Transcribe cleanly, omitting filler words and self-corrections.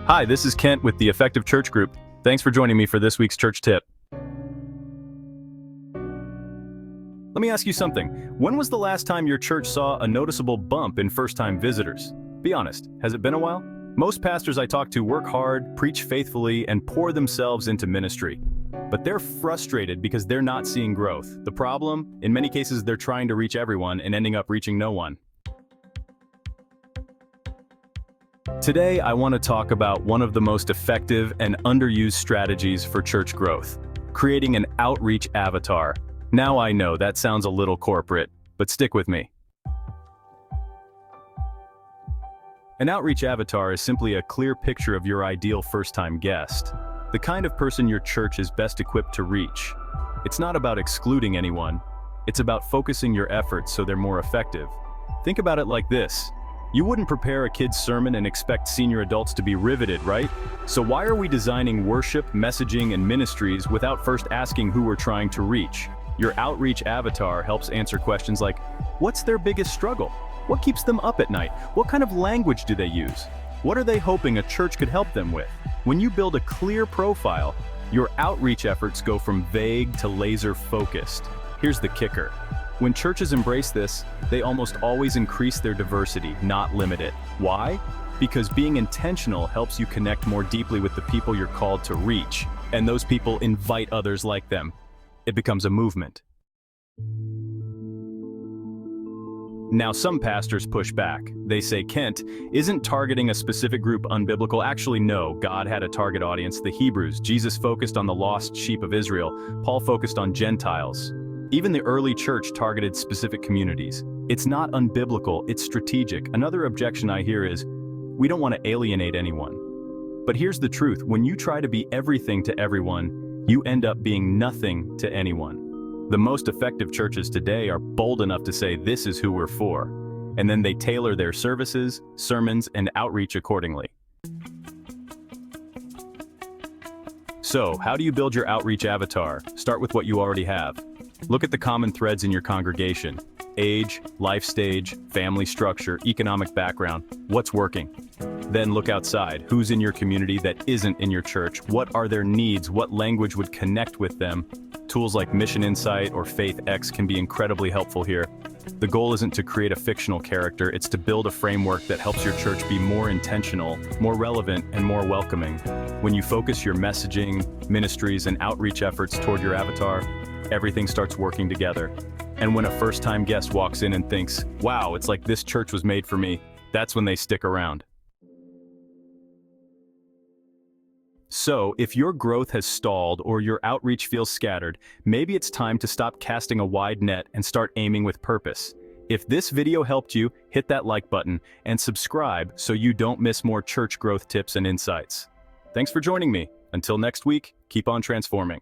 Hi, this is Kent with the Effective Church Group. Thanks for joining me for this week's church tip. Let me ask you something. When was the last time your church saw a noticeable bump in first-time visitors? Be honest, has it been a while? Most pastors I talk to work hard, preach faithfully, and pour themselves into ministry. But they're frustrated because they're not seeing growth. The problem? In many cases, they're trying to reach everyone and ending up reaching no one. Today, I want to talk about one of the most effective and underused strategies for church growth: creating an outreach avatar. Now I know that sounds a little corporate, but stick with me. An outreach avatar is simply a clear picture of your ideal first-time guest, the kind of person your church is best equipped to reach. It's not about excluding anyone, it's about focusing your efforts so they're more effective. Think about it like this. You wouldn't prepare a kid's sermon and expect senior adults to be riveted, right? So why are we designing worship, messaging, and ministries without first asking who we're trying to reach? Your outreach avatar helps answer questions like, what's their biggest struggle? What keeps them up at night? What kind of language do they use? What are they hoping a church could help them with? When you build a clear profile, your outreach efforts go from vague to laser-focused. Here's the kicker. When churches embrace this, they almost always increase their diversity, not limit it. Why? Because being intentional helps you connect more deeply with the people you're called to reach, and those people invite others like them. It becomes a movement. Now, some pastors push back. They say, Kent, isn't targeting a specific group unbiblical? Actually, no. God had a target audience, the Hebrews. Jesus focused on the lost sheep of Israel. Paul focused on Gentiles. Even the early church targeted specific communities. It's not unbiblical, it's strategic. Another objection I hear is, we don't want to alienate anyone. But here's the truth. When you try to be everything to everyone, you end up being nothing to anyone. The most effective churches today are bold enough to say this is who we're for, and then they tailor their services, sermons, and outreach accordingly. So, how do you build your outreach avatar? Start with what you already have. Look at the common threads in your congregation: age, life stage, family structure, economic background. What's working? Then look outside. Who's in your community that isn't in your church? What are their needs? What language would connect with them? Tools like Mission Insight or FaithX can be incredibly helpful here. The goal isn't to create a fictional character, it's to build a framework that helps your church be more intentional, more relevant, and more welcoming. When you focus your messaging, ministries, and outreach efforts toward your avatar, everything starts working together. And when a first-time guest walks in and thinks, wow, it's like this church was made for me, that's when they stick around. So, if your growth has stalled or your outreach feels scattered, maybe it's time to stop casting a wide net and start aiming with purpose. If this video helped you, hit that like button and subscribe so you don't miss more church growth tips and insights. Thanks for joining me. Until next week, keep on transforming.